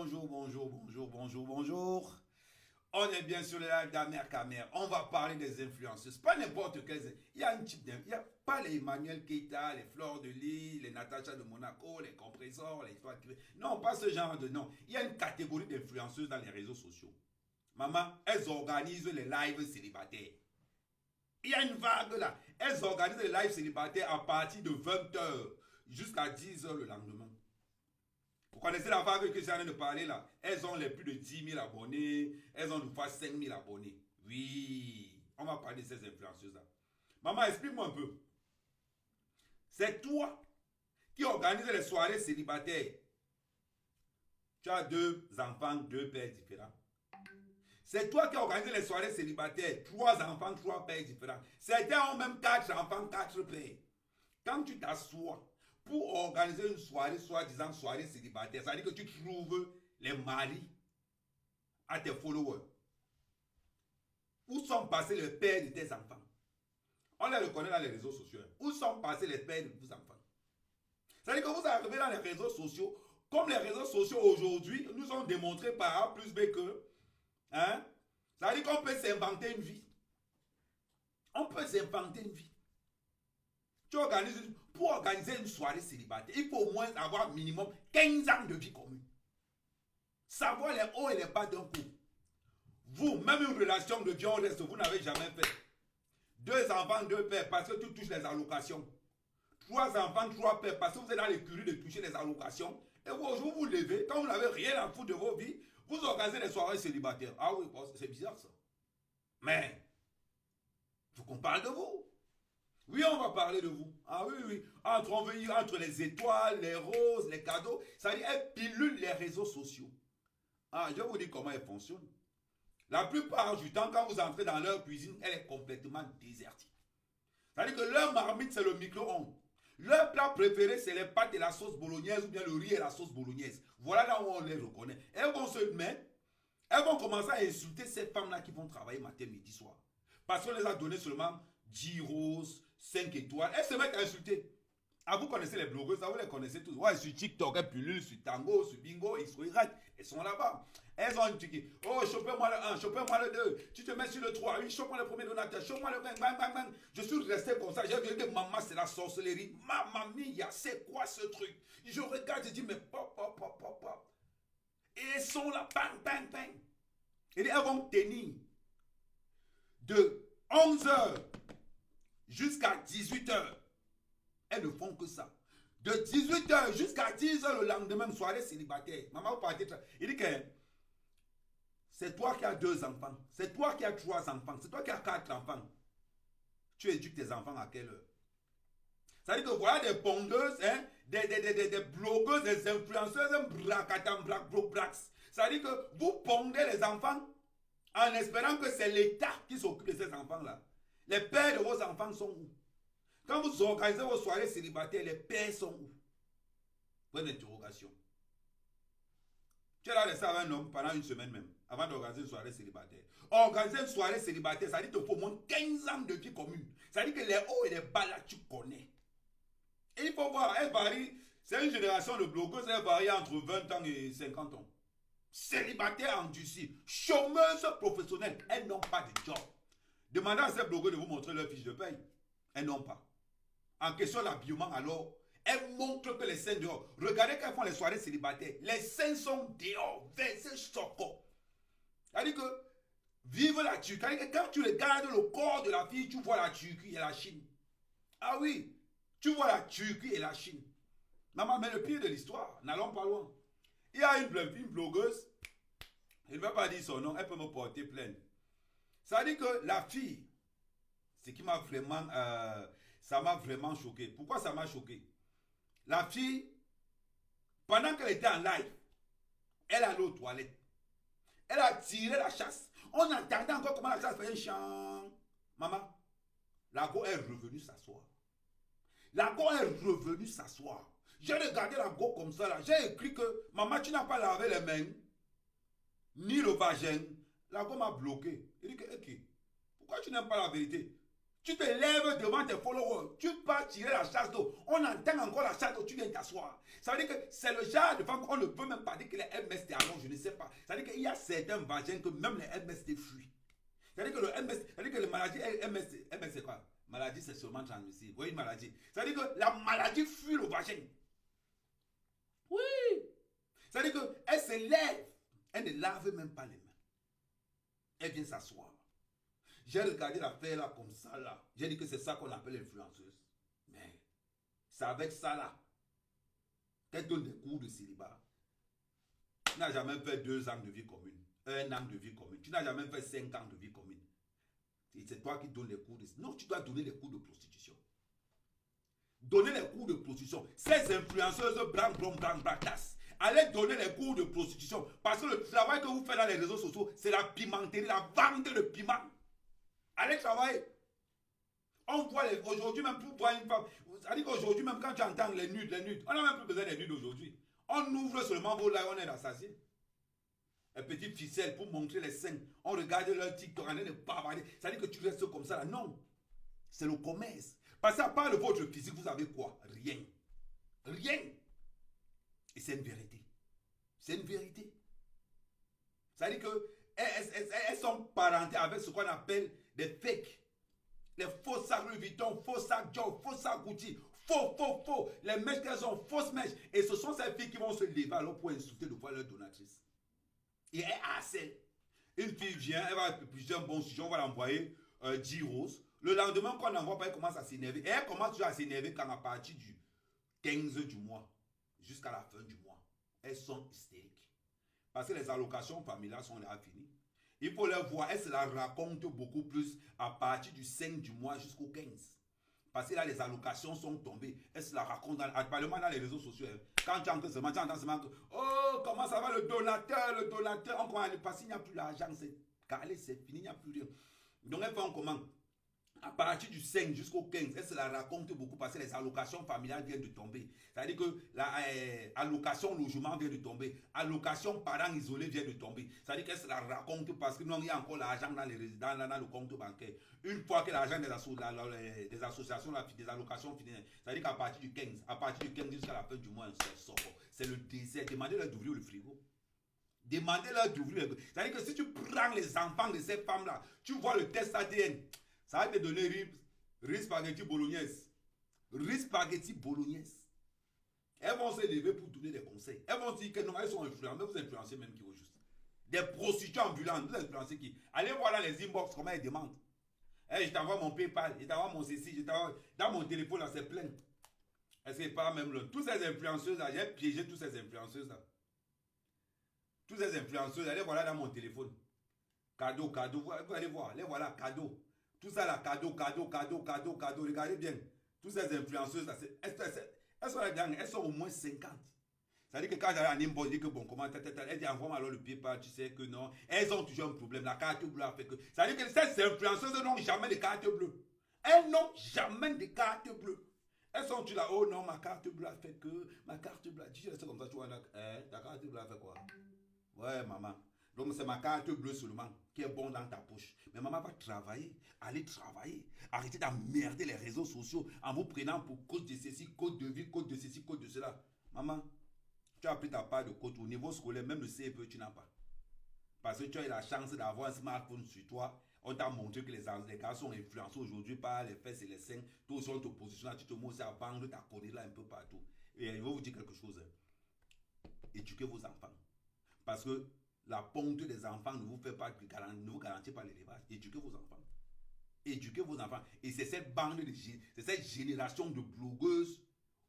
bonjour, bonjour, bonjour, bonjour, bonjour. On est bien sur le live d'Amer Kamer. On va parler des influenceuses. Pas n'importe quelles. Il y a un type d'influenceurs. Il n'y a pas les Emmanuel Keita, les Fleurs de Lille, les Natacha de Monaco, les compresseurs, les histoires. Non, pas ce genre de nom. Il y a une catégorie d'influenceuses dans les réseaux sociaux. Maman, elles organisent les lives célibataires. Il y a une vague là. Elles organisent les lives célibataires à partir de 20h jusqu'à 10h le lendemain. Vous connaissez la vague que j'ai en train de parler là? Elles ont les plus de 10 000 abonnés. Elles ont une fois 5 000 abonnés. Oui, on va parler de ces influenceuses là. Maman, explique-moi un peu. C'est toi qui organise les soirées célibataires. Tu as deux enfants, deux pères différents. C'est toi qui organise les soirées célibataires. 3 enfants, 3 pères différents. Certains ont même 4 enfants, 4 pères. Quand tu t'assois pour organiser une soirée, soi-disant soirée célibataire, ça veut dire que tu trouves les maris à tes followers. Où sont passés les pères de tes enfants? On les reconnaît dans les réseaux sociaux. Où sont passés les pères de vos enfants? Ça veut dire que vous arrivez dans les réseaux sociaux, comme les réseaux sociaux aujourd'hui nous ont démontré par A plus B que, hein, ça veut dire qu'on peut s'inventer une vie. On peut s'inventer une vie. Pour organiser une soirée célibataire, il faut au moins avoir minimum 15 ans de vie commune. Savoir les hauts et les bas d'un couple. Vous, même une relation de violence, vous n'avez jamais fait. 2 enfants, 2 pères, parce que tu touches les allocations. 3 enfants, 3 pères, parce que vous êtes dans l'écurie de toucher les allocations. Et vous, aujourd'hui, vous vous levez, quand vous n'avez rien à foutre de vos vies, vous organisez des soirées célibataires. Ah oui, c'est bizarre ça. Mais, il faut qu'on parle de vous. Oui, on va parler de vous. Ah oui, oui. Entre les étoiles, les roses, les cadeaux, ça veut dire qu'elle pilule les réseaux sociaux. Ah, je vais vous dire comment elles fonctionnent. La plupart du temps, quand vous entrez dans leur cuisine, elle est complètement désertique. Ça veut dire que leur marmite, c'est le micro-ondes. Leur plat préféré, c'est les pâtes et la sauce bolognaise ou bien le riz et la sauce bolognaise. Voilà là où on les reconnaît. Elles vont se mettre, elles vont commencer à insulter ces femmes-là qui vont travailler matin, midi, soir. Parce qu'on les a donné seulement 10 roses, 5 étoiles. Elles se mettent à insulter. Ah, vous connaissez les blogueuses, ça vous les connaissez tous. Ouais, sur TikTok, elles pullulent, sur Tango, sur Bingo, ils sont irates. Elles sont là-bas. Elles ont une ticket. Oh, chopez-moi le 1, chopez-moi le 2. Tu te mets sur le 3. Oui, chope-moi le premier donateur. Chope-moi le 5. Bang, bang, bang. Je suis resté comme ça. J'ai vu que maman, c'est la sorcellerie. Mamma mia, c'est quoi ce truc? Je regarde, je dis, mais pop, pop, pop, pop, pop. Et elles sont là, bang, bang, bang. Et elles vont tenir de 11h jusqu'à 18h. Elles ne font que ça. De 18h jusqu'à 10h le lendemain, soirée célibataire. Maman, vous partez. Il dit que c'est toi qui as 2 enfants. C'est toi qui as 3 enfants. C'est toi qui as 4 enfants. Tu éduques tes enfants à quelle heure? Ça veut dire que voilà des pondeuses, hein, des blogueuses, des influenceuses, ça veut dire que vous pondez les enfants en espérant que c'est l'État qui s'occupe de ces enfants-là. Les pères de vos enfants sont où? Quand vous organisez vos soirées célibataires, les pères sont où? Point d'interrogation. Tu es là laissé avec un homme pendant une semaine même, avant d'organiser une soirée célibataire. Organiser une soirée célibataire, ça dit qu'il faut au moins 15 ans de vie commune. Ça dit que les hauts et les bas là, tu connais. Et il faut voir, elle varie. C'est une génération de blogueuses, elle varie entre 20 ans et 50 ans. Célibataires endurcis, chômeuses professionnelles, elles n'ont pas de job. Demandez à ces blogueurs de vous montrer leur fiche de paye. Elles n'ont pas. En question d'habillement, alors, elles montrent que les seins dehors. Regardez quand elles font les soirées célibataires. Les seins sont dehors, versés choco. C'est-à-dire que, vive la Turquie. C'est-à-dire que quand tu regardes le corps de la fille, tu vois la Turquie et la Chine. Ah oui, tu vois la Turquie et la Chine. Maman, mais le pire de l'histoire, n'allons pas loin. Il y a une blogueuse, elle ne va pas dire son nom, elle peut me porter plainte. Ça veut dire que la fille, ce qui m'a vraiment, ça m'a vraiment choqué. Pourquoi ça m'a choqué? La fille, pendant qu'elle était en live, elle allait aux toilettes. Elle a tiré la chasse. On entendait encore comment la chasse faisait un chant. Maman, la go est revenue s'asseoir. La go est revenue s'asseoir. J'ai regardé la go comme ça là. J'ai écrit que maman, tu n'as pas lavé les mains, ni le vagin. La go m'a bloqué. Il dit que, ok, pourquoi tu n'aimes pas la vérité? Tu te lèves devant tes followers, tu pars tirer la chasse d'eau. On entend encore la chasse d'eau, tu viens t'asseoir. Ça veut dire que c'est le genre de femme qu'on ne peut même pas dire que les MST, alors je ne sais pas. Ça veut dire qu'il y a certains vagins que même les MST fuient. Ça veut dire que le MST, ça veut dire que les maladies MST, MST quoi? Maladie sexuellement transmissible. Vous voyez une maladie. Ça veut dire que la maladie fuit le vagin. Oui. Ça veut dire qu'elle se lève. Elle ne lave même pas les mains. Elle vient s'asseoir. J'ai regardé l'affaire là comme ça là. J'ai dit que c'est ça qu'on appelle influenceuse. Mais c'est avec ça là qu'elle donne des cours de célibat. Tu n'as jamais fait 2 ans de vie commune, 1 an de vie commune. Tu n'as jamais fait 5 ans de vie commune. C'est toi qui donnes les cours de... Non, tu dois donner les cours de prostitution. Donner les cours de prostitution. Ces influenceuses bractas. Allez donner les cours de prostitution. Parce que le travail que vous faites dans les réseaux sociaux, c'est la pimenterie, la vente de piment. Allez travailler. On voit aujourd'hui même pour voir une femme. C'est-à-dire qu'aujourd'hui même quand tu entends les nudes, on n'a même plus besoin des nudes aujourd'hui. On ouvre seulement vos lives, on est assassiné. Les petites ficelles pour montrer les seins. On regarde leur TikTok, on est bavarder. C'est-à-dire que tu restes comme ça là. Non. C'est le commerce. Parce qu'à part de votre physique, vous avez quoi? Rien. Rien. Et c'est une vérité. C'est une vérité. C'est-à-dire qu'elles sont parentées avec ce qu'on appelle des fakes. Les faux sacs Louis Vuitton, faux sacs Dior, faux sacs Gucci, faux. Les mèches qu'elles ont, fausses mèches. Et ce sont ces filles qui vont se lever alors pour insulter de voir leur donatrice. Et elle harcèle. Une fille vient, elle va publier un bon sujet, on va l'envoyer 10 roses. Le lendemain, quand on n'envoie pas, elle commence à s'énerver. Et elle commence toujours à s'énerver quand à partir du 15 du mois jusqu'à la fin du mois, elles sont hystériques. Parce que les allocations familiales sont là finies. Il faut les voir, elles se la racontent beaucoup plus à partir du 5 du mois jusqu'au 15. Parce que là, les allocations sont tombées. Elles se la racontent, particulièrement dans les réseaux sociaux. Quand tu entends seulement que, oh, comment ça va le donateur, on commence, parce qu'il n'y a plus l'argent, c'est calé, c'est fini, il n'y a plus rien. Donc, elles font comment? À partir du 5 jusqu'au 15, elle se la raconte beaucoup parce que les allocations familiales viennent de tomber. C'est-à-dire que l'allocation logement vient de tomber. Allocation parents isolés vient de tomber. C'est-à-dire qu'elle se la raconte parce que non, il y a encore l'argent dans les résidents, dans le compte bancaire. Une fois que l'argent des associations, des allocations finissent, c'est-à-dire qu'à partir du 15 jusqu'à la fin du mois, c'est le désert. Demandez-leur d'ouvrir le frigo. Demandez-leur d'ouvrir le frigo. C'est-à-dire que si tu prends les enfants de ces femmes-là, tu vois le test ADN. Ça va te donner riz spaghetti bolognaise. Riz spaghetti bolognaise. Elles vont se lever pour donner des conseils. Elles vont dire que non, elles sont influentes. Mais vous influencez même qui au juste. Des prostituées ambulantes. Vous influencez qui? Allez voir là les inbox, comment elles demandent. Hey, je t'envoie mon PayPal, je t'envoie mon ceci, je t'envoie. Dans mon téléphone là, c'est plein. Est-ce que pas même le. Tous ces influenceuses là, j'ai piégé tous ces influenceuses là. Tous ces influenceuses, allez voir là dans mon téléphone. Cadeau. Vous allez voir, allez voir là, cadeau. Tout ça là, cadeau. Regardez bien. Toutes ces influenceuses là, elles sont au moins 50. Ça veut dire que quand j'allais en inbox, je dis que bon, comment, elle dit envoie-moi alors le PayPal, tu sais que non. Elles ont toujours un problème. La carte bleue a fait que. Ça veut dire que ces influenceuses n'ont jamais de carte bleue. Elles n'ont jamais de carte bleue. Elles sont là, oh non, ma carte bleue a fait que. Ma carte bleue, tu restes comme ça, tu vois, ta carte bleue a fait quoi? Ouais, maman. Donc c'est ma carte bleue seulement qui est bon dans ta poche. Mais maman va travailler, aller travailler. Arrêtez d'emmerder les réseaux sociaux en vous prenant pour code de ceci, code de vie, code de ceci, code de cela. Maman, tu as pris ta part de code au niveau scolaire, même le CFE tu n'as pas. Parce que tu as eu la chance d'avoir un smartphone sur toi. On t'a montré que les gars sont influencés aujourd'hui par les fesses et les seins. Tous sont en position là, tu te montres à vendre ta connerie là un peu partout. Et je vais vous dire quelque chose. Éduquez vos enfants. Parce que la ponte des enfants ne vous fait pas, ne vous garantit pas l'élevage. Éduquez vos enfants. Éduquez vos enfants. Et c'est cette bande, c'est cette génération de blogueuses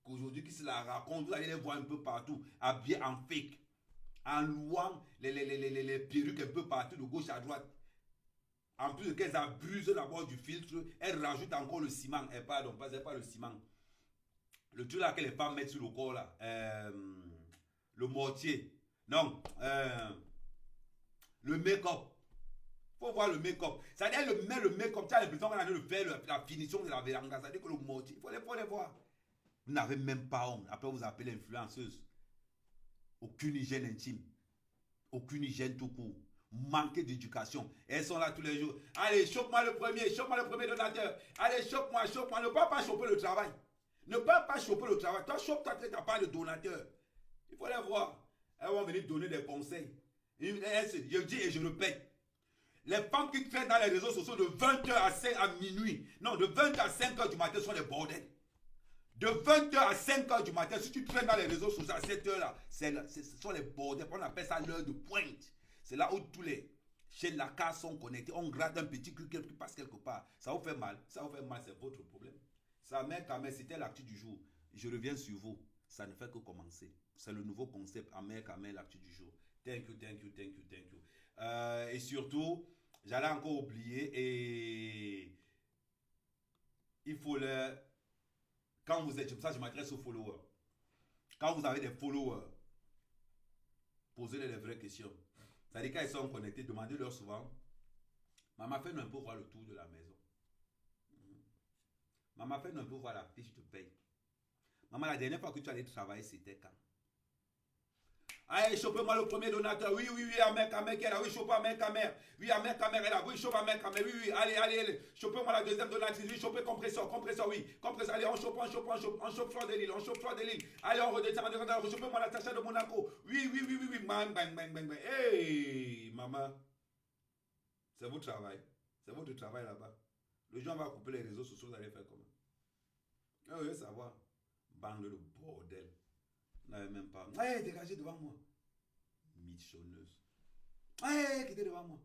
qu'aujourd'hui qui se la racontent. Vous allez les voir un peu partout, habillées en fake, en louant les perruques un peu partout, de gauche à droite. En plus de qu'elles abusent d'abord du filtre, elles rajoutent encore le ciment. Pardon, pas le ciment. Le truc là que les femmes mettent sur le corps là. Le mortier. Non. Le make-up. Il faut voir le make-up. C'est-à-dire, le make-up, tu as l'impression qu'on a de faire la finition de la véranda. C'est-à-dire que le mortier, il faut les voir. Vous n'avez même pas honte. Après, vous appelez influenceuse. Aucune hygiène intime. Aucune hygiène tout court. Manquer d'éducation. Elles sont là tous les jours. Allez, chope-moi le premier donateur. Allez, chope-moi. Ne pas choper le travail. Ne pas choper le travail. Toi, chope-toi, tu n'as pas de donateur. Il faut les voir. Elles vont venir donner des conseils. Je dis et je répète. Les femmes qui traînent dans les réseaux sociaux de 20h à 5 à minuit, non, de 20h à 5h du matin sont des bordels. De 20h à 5h du matin, si tu traînes dans les réseaux sociaux à cette heure-là, ce sont les bordels. On appelle ça l'heure de pointe. C'est là où tous les chaînes la case sont connectées. On gratte un petit truc qui passe quelque part. Ça vous fait mal. Ça vous fait mal, c'est votre problème. Ça, mec, c'était l'actu du jour. Je reviens sur vous. Ça ne fait que commencer. C'est le nouveau concept. Amer, l'actu du jour. Thank you, thank you, thank you, thank you. Et surtout, j'allais encore oublier et il faut le... Quand vous êtes... Ça, je m'adresse aux followers. Quand vous avez des followers, posez-les les vraies questions. C'est-à-dire quand ils sont connectés, demandez-leur souvent, maman, fais-nous un peu voir le tour de la maison. Maman, fais-nous un peu voir la fiche de paye. Maman, la dernière fois que tu allais travailler, c'était quand? Allez, chopez-moi le premier donateur. Oui, oui, oui, Amer, qui est là. Oui, chopez Amer. Oui, Amer, est là. Oui, chope Amer. Oui, oui, allez. Chopez-moi la deuxième donatrice. Oui, chopez compresseur, oui. Compresseur, allez, on chope Fleur de Lille. Allez, on redescend, chopez-moi la Tacha de Monaco. Oui. Bang. Hey, maman. C'est votre travail. C'est votre travail là-bas. Le jour, on va couper les réseaux sociaux, vous allez faire comment? Vous voulez savoir? Bande de bordel. Vous n'avez même pas. Hey, dégagez devant moi. Michonneuse. Hey, quittez devant moi.